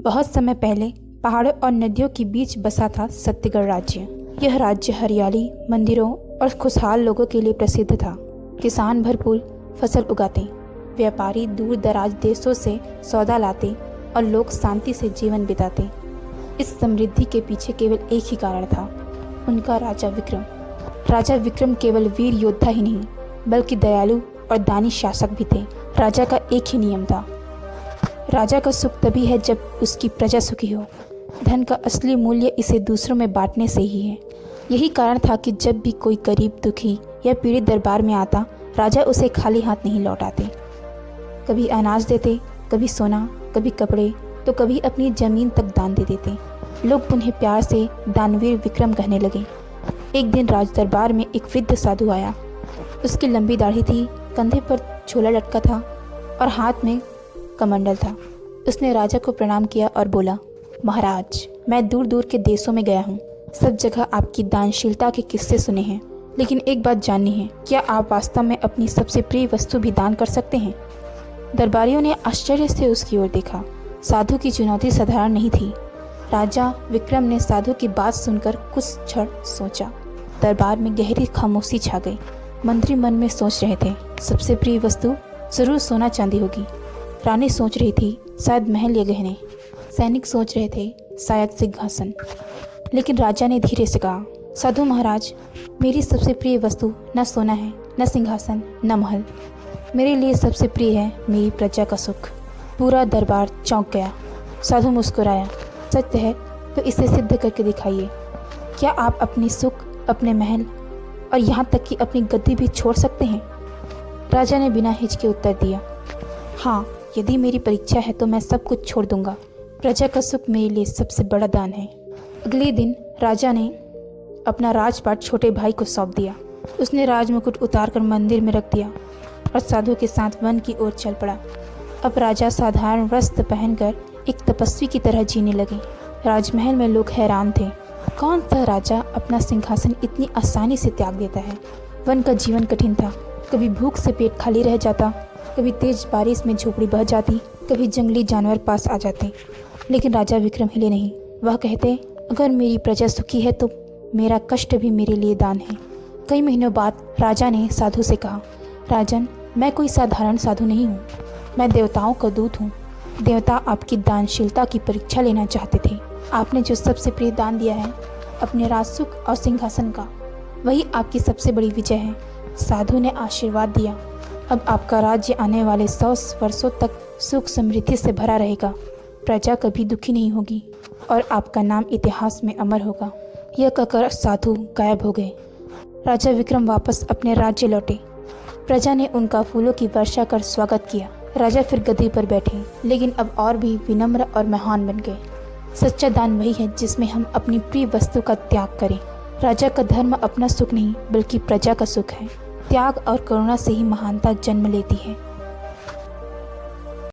बहुत समय पहले पहाड़ों और नदियों के बीच बसा था सत्यगढ़ राज्य। यह राज्य हरियाली, मंदिरों और खुशहाल लोगों के लिए प्रसिद्ध था। किसान भरपूर फसल उगाते, व्यापारी दूर दराज देशों से सौदा लाते और लोग शांति से जीवन बिताते। इस समृद्धि के पीछे केवल एक ही कारण था, उनका राजा विक्रम। राजा विक्रम केवल वीर योद्धा ही नहीं, बल्कि दयालु और दानी शासक भी थे। राजा का एक ही नियम था, राजा का सुख तभी है जब उसकी प्रजा सुखी हो। धन का असली मूल्य इसे दूसरों में बांटने से ही है। यही कारण था कि जब भी कोई गरीब, दुखी या पीड़ित दरबार में आता, राजा उसे खाली हाथ नहीं लौटाते। कभी अनाज देते, कभी सोना, कभी कपड़े, तो कभी अपनी जमीन तक दान दे देते। लोग उन्हें प्यार से दानवीर विक्रम कहने लगे। एक दिन राज दरबार में एक वृद्ध साधु आया। उसकी लंबी दाढ़ी थी, कंधे पर झोला लटका था और हाथ में कमंडल था। उसने राजा को प्रणाम किया और बोला, महाराज, मैं दूर दूर के देशों में गया हूँ। सब जगह आपकी दानशीलता के किस्से सुने हैं, लेकिन एक बात जाननी है, क्या आप वास्तव में अपनी सबसे प्रिय वस्तु भी दान कर सकते हैं? दरबारियों ने आश्चर्य से उसकी ओर देखा। साधु की चुनौती साधारण नहीं थी। राजा विक्रम ने साधु की बात सुनकर कुछ क्षण सोचा। दरबार में गहरी खामोशी छा गई। मंत्री मन में सोच रहे थे, सबसे प्रिय वस्तु जरूर सोना चांदी होगी। रानी सोच रही थी, शायद महल या गहने। सैनिक सोच रहे थे, शायद सिंहासन। लेकिन राजा ने धीरे से कहा, साधु महाराज, मेरी सबसे प्रिय वस्तु न सोना है, न सिंहासन, न महल। मेरे लिए सबसे प्रिय है मेरी प्रजा का सुख। पूरा दरबार चौंक गया। साधु मुस्कुराया, सत्य है तो इसे सिद्ध करके दिखाइए। क्या आप अपनी सुख, अपने महल और यहाँ तक कि अपनी गद्दी भी छोड़ सकते हैं? राजा ने बिना हिचके उत्तर दिया, हाँ, यदि मेरी परीक्षा है तो मैं सब कुछ छोड़ दूंगा। प्रजा का सुख मेरे लिए सबसे बड़ा दान है। अगले दिन राजा ने अपना राजपाट छोटे भाई को सौंप दिया। उसने राजमुकुट उतारकर मंदिर में रख दिया और साधु के साथ वन की ओर चल पड़ा। अब राजा साधारण वस्त्र पहनकर एक तपस्वी की तरह जीने लगे। राजमहल में लोग हैरान थे, कौन सा राजा अपना सिंहासन इतनी आसानी से त्याग देता है? वन का जीवन कठिन था। कभी भूख से पेट खाली रह जाता, कभी तेज बारिश में झोपड़ी बह जाती, कभी जंगली जानवर पास आ जाते। लेकिन राजा विक्रम हिले नहीं। वह कहते, अगर मेरी प्रजा सुखी है तो मेरा कष्ट भी मेरे लिए दान है। कई महीनों बाद राजा ने साधु से कहा, राजन, मैं कोई साधारण साधु नहीं हूँ, मैं देवताओं का दूत हूँ। देवता आपकी दानशीलता की परीक्षा लेना चाहते थे। आपने जो सबसे प्रिय दान दिया है, अपने राज सुख और सिंहासन का, वही आपकी सबसे बड़ी विजय है। साधु ने आशीर्वाद दिया, अब आपका राज्य आने वाले 100 वर्षों तक सुख समृद्धि से भरा रहेगा। प्रजा कभी दुखी नहीं होगी और आपका नाम इतिहास में अमर होगा। यह कहकर साधु गायब हो गए। राजा विक्रम वापस अपने राज्य लौटे। प्रजा ने उनका फूलों की वर्षा कर स्वागत किया। राजा फिर गद्दी पर बैठे, लेकिन अब और भी विनम्र और महान बन गए। सच्चा दान वही है जिसमें हम अपनी प्रिय वस्तु का त्याग करें। राजा का धर्म अपना सुख नहीं, बल्कि प्रजा का सुख है। त्याग और करुणा से ही महानता जन्म लेती है।